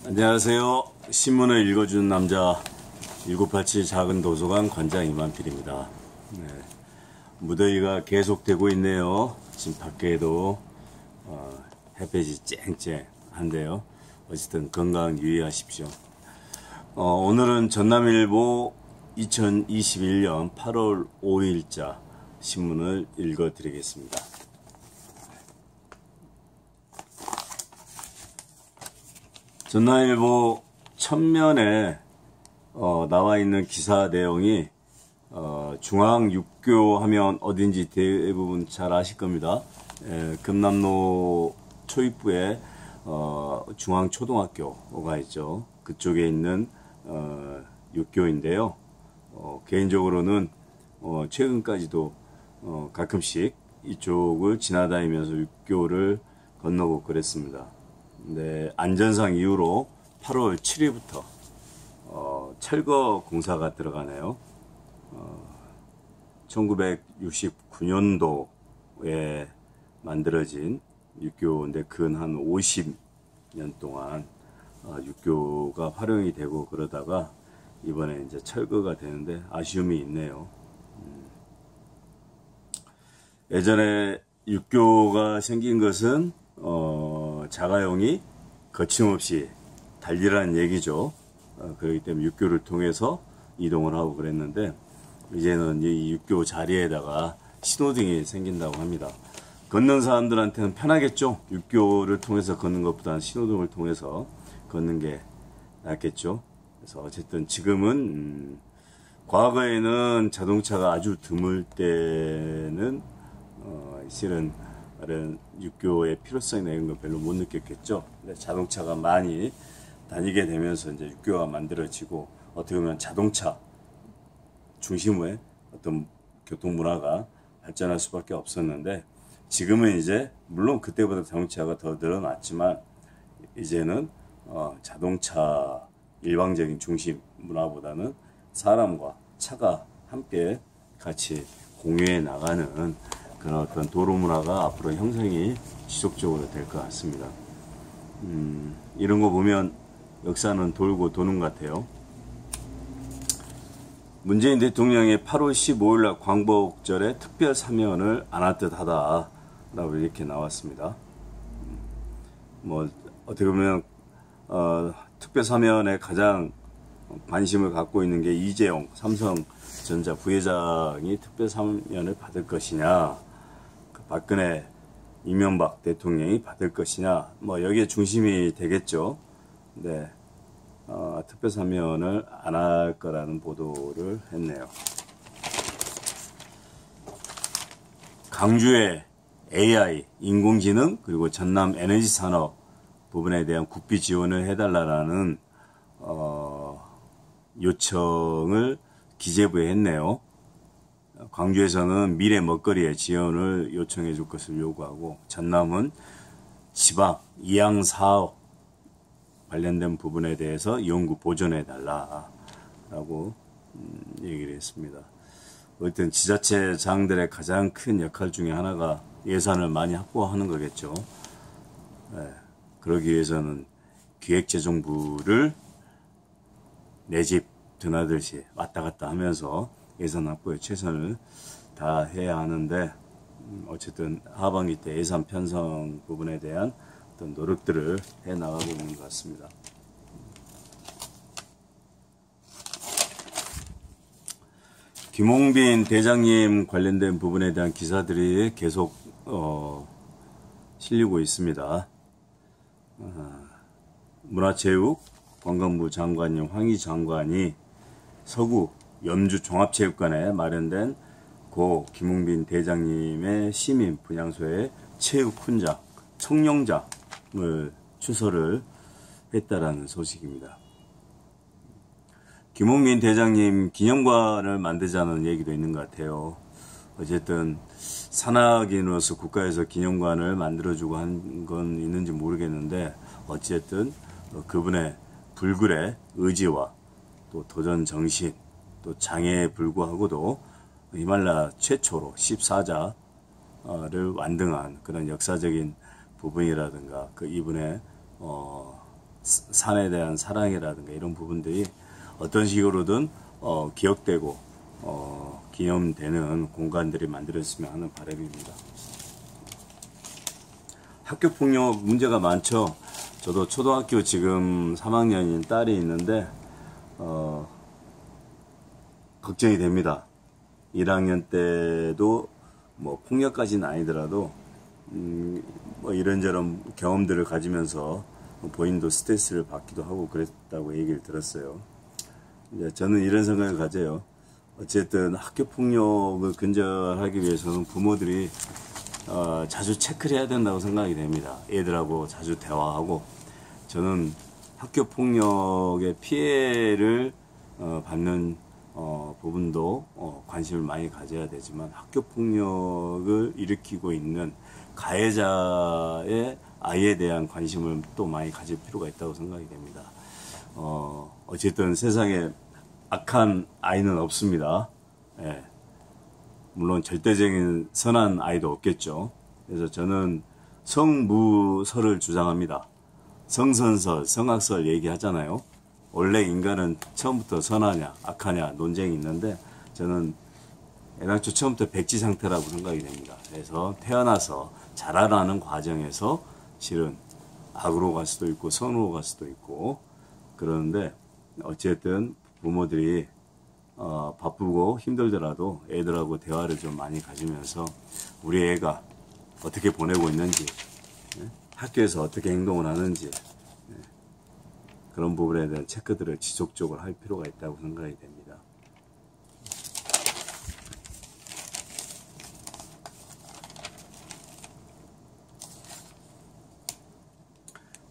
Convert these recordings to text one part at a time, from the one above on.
안녕하세요. 신문을 읽어주는 남자 1987 작은 도서관 관장 이만필입니다. 네, 무더위가 계속되고 있네요. 지금 밖에도 햇볕이 쨍쨍한데요. 어쨌든 건강 유의하십시오. 오늘은 전남일보 2021년 8월 5일자 신문을 읽어드리겠습니다. 전남일보 첫면에 나와 있는 기사 내용이 중앙 육교 하면 어딘지 대부분 잘 아실 겁니다. 금남로 초입부에 중앙초등학교가 있죠. 그쪽에 있는 육교인데요. 개인적으로는 최근까지도 가끔씩 이쪽을 지나다니면서 육교를 건너고 그랬습니다. 네, 안전상 이유로 8월 7일부터 철거 공사가 들어가네요. 1969년도에 만들어진 육교인데 근 한 50년 동안 육교가 활용이 되고 그러다가 이번에 이제 철거가 되는데 아쉬움이 있네요. 예전에 육교가 생긴 것은 자가용이 거침없이 달리라는 얘기죠. 그렇기 때문에 육교를 통해서 이동을 하고 그랬는데 이제는 이 육교 자리에다가 신호등이 생긴다고 합니다. 걷는 사람들한테는 편하겠죠. 육교를 통해서 걷는 것보다는 신호등을 통해서 걷는 게 낫겠죠. 그래서 어쨌든 지금은 과거에는 자동차가 아주 드물 때는 실은 다른 육교의 필요성이나 이런 거 별로 못 느꼈겠죠. 근데 자동차가 많이 다니게 되면서 이제 육교가 만들어지고 어떻게 보면 자동차 중심의 어떤 교통 문화가 발전할 수밖에 없었는데 지금은 이제 물론 그때보다 자동차가 더 늘어났지만 이제는 자동차 일방적인 중심 문화보다는 사람과 차가 함께 같이 공유해 나가는 그런 어떤 도로 문화가 앞으로 형성이 지속적으로 될 것 같습니다. 이런 거 보면 역사는 돌고 도는 것 같아요. 문재인 대통령의 8월 15일날 광복절에 특별 사면을 안 할 듯 하다라고 이렇게 나왔습니다. 어떻게 보면 특별 사면에 가장 관심을 갖고 있는 게 이재용 삼성전자 부회장이 특별 사면을 받을 것이냐, 박근혜, 이명박 대통령이 받을 것이냐, 여기에 중심이 되겠죠. 네, 특별 사면을 안 할 거라는 보도를 했네요. 강주의 AI, 인공지능, 그리고 전남 에너지 산업 부분에 대한 국비 지원을 해달라는 요청을 기재부에 했네요. 광주에서는 미래 먹거리에 지원을 요청해 줄 것을 요구하고 전남은 지방 이양 사업 관련된 부분에 대해서 연구 보존해 달라라고 얘기를 했습니다. 어쨌든 지자체장들의 가장 큰 역할 중에 하나가 예산을 많이 확보하는 거겠죠. 네, 그러기 위해서는 기획재정부를 내 집 드나들듯이 왔다 갔다 하면서 예산 확보에 최선을 다해야 하는데 어쨌든 하반기 때 예산 편성 부분에 대한 어떤 노력들을 해 나가고 있는 것 같습니다. 김홍빈 대장님 관련된 부분에 대한 기사들이 계속 실리고 있습니다. 문화체육관광부 장관님 황희 장관이 서구 염주 종합체육관에 마련된 고 김홍빈 대장님의 시민 분향소의 체육 훈장, 청룡장을 추서를 했다라는 소식입니다. 김홍빈 대장님 기념관을 만들자는 얘기도 있는 것 같아요. 어쨌든 산악인으로서 국가에서 기념관을 만들어주고 한 건 있는지 모르겠는데 어쨌든 그분의 불굴의 의지와 또 도전 정신, 또 장애에 불구하고도 히말라야 최초로 14자를 완등한 그런 역사적인 부분이라든가 그 이분의 산에 대한 사랑이라든가 이런 부분들이 어떤 식으로든 기억되고 기념되는 공간들이 만들어졌으면 하는 바람입니다. 학교폭력 문제가 많죠. 저도 초등학교 지금 3학년인 딸이 있는데 걱정이 됩니다. 1학년 때도 뭐 폭력까지는 아니더라도 뭐 이런저런 경험들을 가지면서 본인도 스트레스를 받기도 하고 그랬다고 얘기를 들었어요. 이제 저는 이런 생각을 가져요. 어쨌든 학교 폭력을 근절하기 위해서는 부모들이 자주 체크를 해야 된다고 생각이 됩니다. 애들하고 자주 대화하고, 저는 학교 폭력의 피해를 받는 부분도 관심을 많이 가져야 되지만, 학교 폭력을 일으키고 있는 가해자의 아이에 대한 관심을 또 많이 가질 필요가 있다고 생각이 됩니다. 어쨌든 세상에 악한 아이는 없습니다. 예. 물론 절대적인 선한 아이도 없겠죠. 그래서 저는 성무설을 주장합니다. 성선설, 성악설 얘기하잖아요. 원래 인간은 처음부터 선하냐 악하냐 논쟁이 있는데, 저는 애당초 처음부터 백지 상태라고 생각이 됩니다. 그래서 태어나서 자라나는 과정에서 실은 악으로 갈 수도 있고 선으로 갈 수도 있고 그러는데, 어쨌든 부모들이 바쁘고 힘들더라도 애들하고 대화를 좀 많이 가지면서 우리 애가 어떻게 보내고 있는지, 학교에서 어떻게 행동을 하는지, 그런 부분에 대한 체크들을 지속적으로 할 필요가 있다고 생각이 됩니다.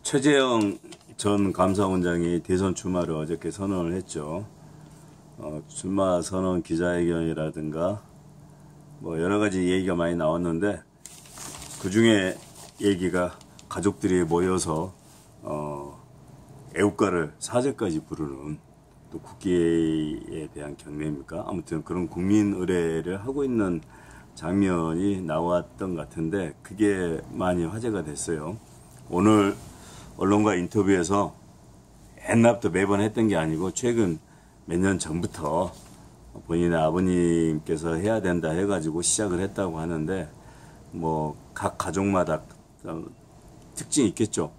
최재형 전 감사원장이 대선 출마를 어저께 선언을 했죠. 출마 선언 기자회견이라든가 뭐 여러 가지 얘기가 많이 나왔는데, 그 중에 얘기가 가족들이 모여서 애국가를 사제까지 부르는, 또 국기에 대한 경례입니까? 아무튼 그런 국민 의례를 하고 있는 장면이 나왔던 것 같은데, 그게 많이 화제가 됐어요. 오늘 언론과 인터뷰에서 옛날부터 매번 했던 게 아니고 최근 몇 년 전부터 본인의 아버님께서 해야 된다 해가지고 시작을 했다고 하는데, 뭐 각 가족마다 특징이 있겠죠.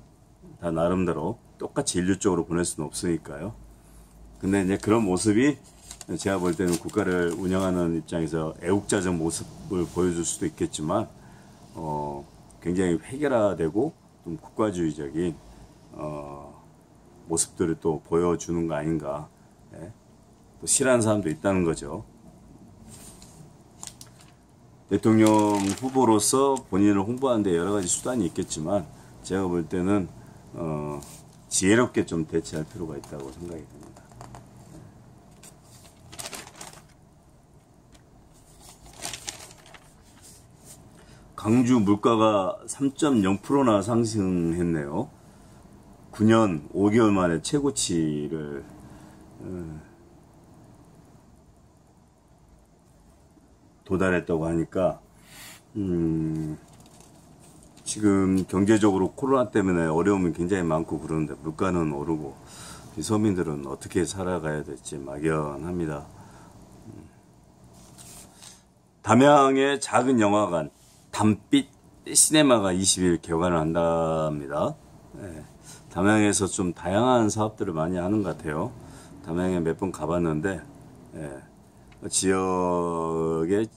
다 나름대로 똑같이 일률적으로 보낼 수는 없으니까요. 근데 이제 그런 모습이 제가 볼 때는 국가를 운영하는 입장에서 애국자적 모습을 보여줄 수도 있겠지만, 굉장히 획일화되고 좀 국가주의적인 모습들을 또 보여주는 거 아닌가. 예? 또 싫어하는 사람도 있다는 거죠. 대통령 후보로서 본인을 홍보하는 데 여러 가지 수단이 있겠지만, 제가 볼 때는 지혜롭게 좀 대처할 필요가 있다고 생각이 듭니다. 강주 물가가 3.0%나 상승했네요. 9년 5개월 만에 최고치를 도달했다고 하니까, 지금 경제적으로 코로나 때문에 어려움이 굉장히 많고 그러는데 물가는 오르고 서민들은 어떻게 살아가야 될지 막연합니다. 담양의 작은 영화관 담빛 시네마가 20일 개관을 한답니다. 네. 담양에서 좀 다양한 사업들을 많이 하는 것 같아요. 담양에 몇 번 가봤는데, 지역의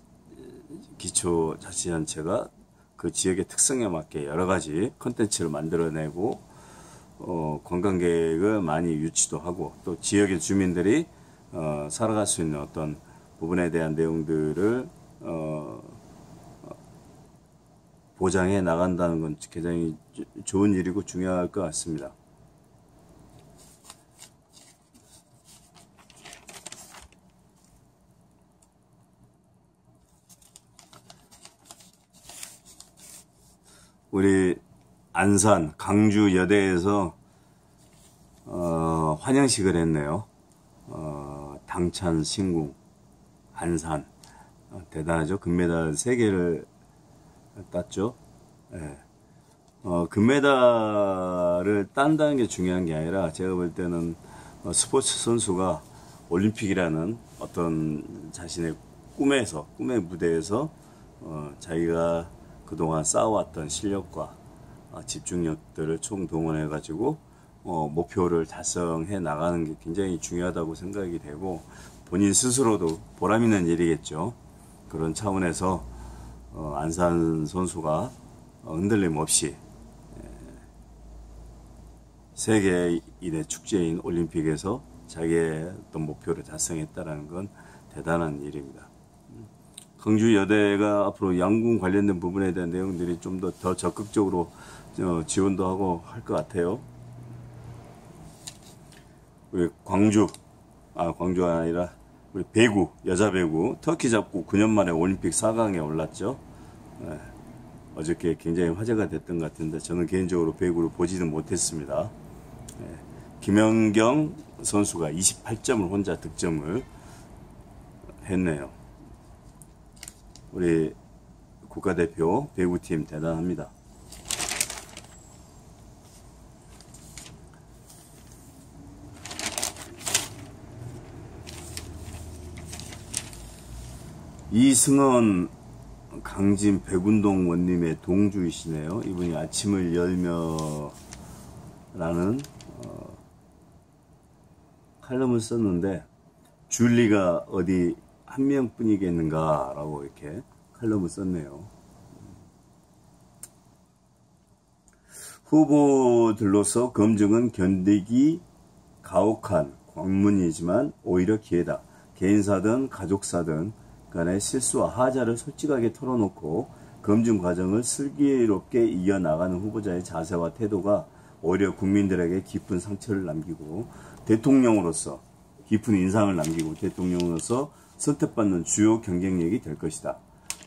기초자치단체가 그 지역의 특성에 맞게 여러 가지 콘텐츠를 만들어내고 관광객을 많이 유치도 하고, 또 지역의 주민들이 살아갈 수 있는 어떤 부분에 대한 내용들을 보장해 나간다는 건 굉장히 좋은 일이고 중요할 것 같습니다. 우리 안산 강주 여대에서 환영식을 했네요. 당찬 신궁 안산 대단하죠. 금메달 3개를 땄죠. 예. 금메달을 딴다는 게 중요한 게 아니라 제가 볼 때는 스포츠 선수가 올림픽이라는 어떤 자신의 꿈의 무대에서 자기가 그동안 쌓아왔던 실력과 집중력들을 총동원해 가지고 목표를 달성해 나가는 게 굉장히 중요하다고 생각이 되고, 본인 스스로도 보람 있는 일이겠죠. 그런 차원에서 안산 선수가 흔들림 없이 세계인의 축제인 올림픽에서 자기의 어떤 목표를 달성했다는 건 대단한 일입니다. 광주여대가 앞으로 양궁 관련된 부분에 대한 내용들이 좀 더 적극적으로 지원도 하고 할 것 같아요. 우리 광주가 아니라 우리 배구, 여자 배구 터키 잡고 9년 만에 올림픽 4강에 올랐죠. 어저께 굉장히 화제가 됐던 것 같은데 저는 개인적으로 배구를 보지는 못했습니다. 김연경 선수가 28점을 혼자 득점을 했네요. 우리 국가대표 배구팀 대단합니다. 이승원 강진 백운동 원님의 동주이시네요. 이분이 아침을 열며 라는 칼럼을 썼는데, 줄리가 어디 한 명뿐이겠는가 라고 이렇게 칼럼을 썼네요. 후보들로서 검증은 견디기 가혹한 관문이지만 오히려 기회다. 개인사든 가족사든 간의 실수와 하자를 솔직하게 털어놓고 검증 과정을 슬기롭게 이겨나가는 후보자의 자세와 태도가 오히려 국민들에게 깊은 상처를 남기고 대통령으로서 깊은 인상을 남기고 대통령으로서 선택받는 주요 경쟁력이 될 것이다.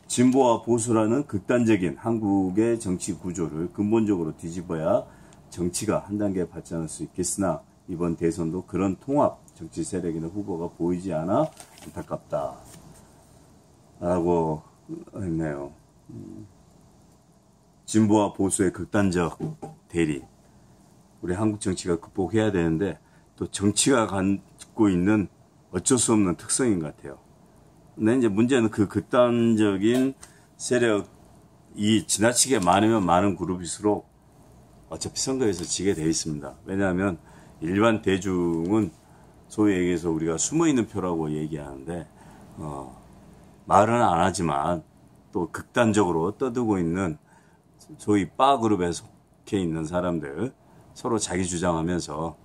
진보와 보수라는 극단적인 한국의 정치 구조를 근본적으로 뒤집어야 정치가 한 단계 발전할 수 있겠으나 이번 대선도 그런 통합 정치 세력이나 후보가 보이지 않아 안타깝다 라고 했네요. 진보와 보수의 극단적 대리, 우리 한국 정치가 극복해야 되는데 또 정치가 갖고 있는 어쩔 수 없는 특성인 것 같아요. 근데 이제 문제는 그 극단적인 세력이 지나치게 많으면 많은 그룹일수록 어차피 선거에서 지게 되어 있습니다. 왜냐하면 일반 대중은 소위 얘기해서 우리가 숨어있는 표라고 얘기하는데 말은 안 하지만 또 극단적으로 떠들고 있는 소위 바 그룹에 속해 있는 사람들, 서로 자기 주장하면서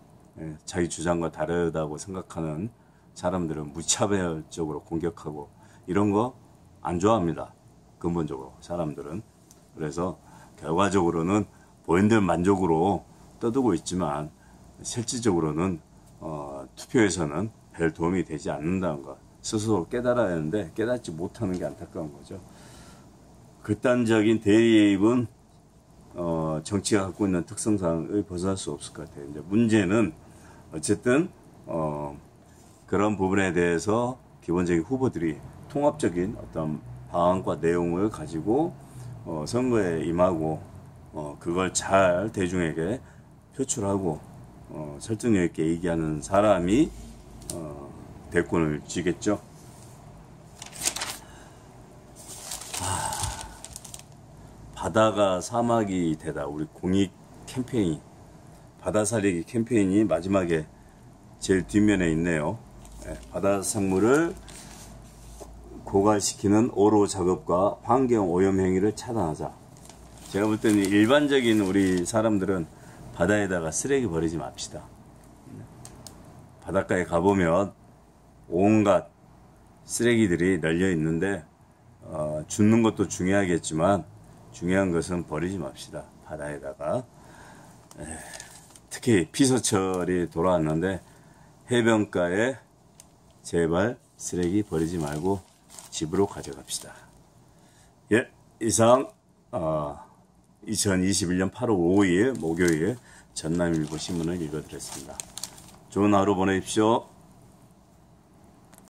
자기 주장과 다르다고 생각하는 사람들은 무차별적으로 공격하고 이런 거 안 좋아합니다. 근본적으로 사람들은. 그래서 결과적으로는 본인들 만족으로 떠들고 있지만 실질적으로는 투표에서는 별 도움이 되지 않는다는 것 스스로 깨달아야 하는데 깨닫지 못하는 게 안타까운 거죠. 극단적인 대리입은 정치가 갖고 있는 특성상을 벗어날 수 없을 것 같아요. 이제 문제는 어쨌든 그런 부분에 대해서 기본적인 후보들이 통합적인 어떤 방안과 내용을 가지고 선거에 임하고 그걸 잘 대중에게 표출하고 설득력 있게 얘기하는 사람이 대권을 쥐겠죠. 바다가 사막이 되다. 우리 공익 캠페인, 바다 살리기 캠페인이 마지막에 제일 뒷면에 있네요. 바다 생물을 고갈시키는 오로 작업과 환경 오염 행위를 차단하자. 제가 볼 때는 일반적인 우리 사람들은 바다에다가 쓰레기 버리지 맙시다. 바닷가에 가보면 온갖 쓰레기들이 널려 있는데 줍는 것도 중요하겠지만 중요한 것은 버리지 맙시다. 바다에다가. 특히 피서철이 돌아왔는데 해변가에 제발 쓰레기 버리지 말고 집으로 가져갑시다. 예, 이상 2021년 8월 5일 목요일 전남일보 신문을 읽어드렸습니다. 좋은 하루 보내십시오.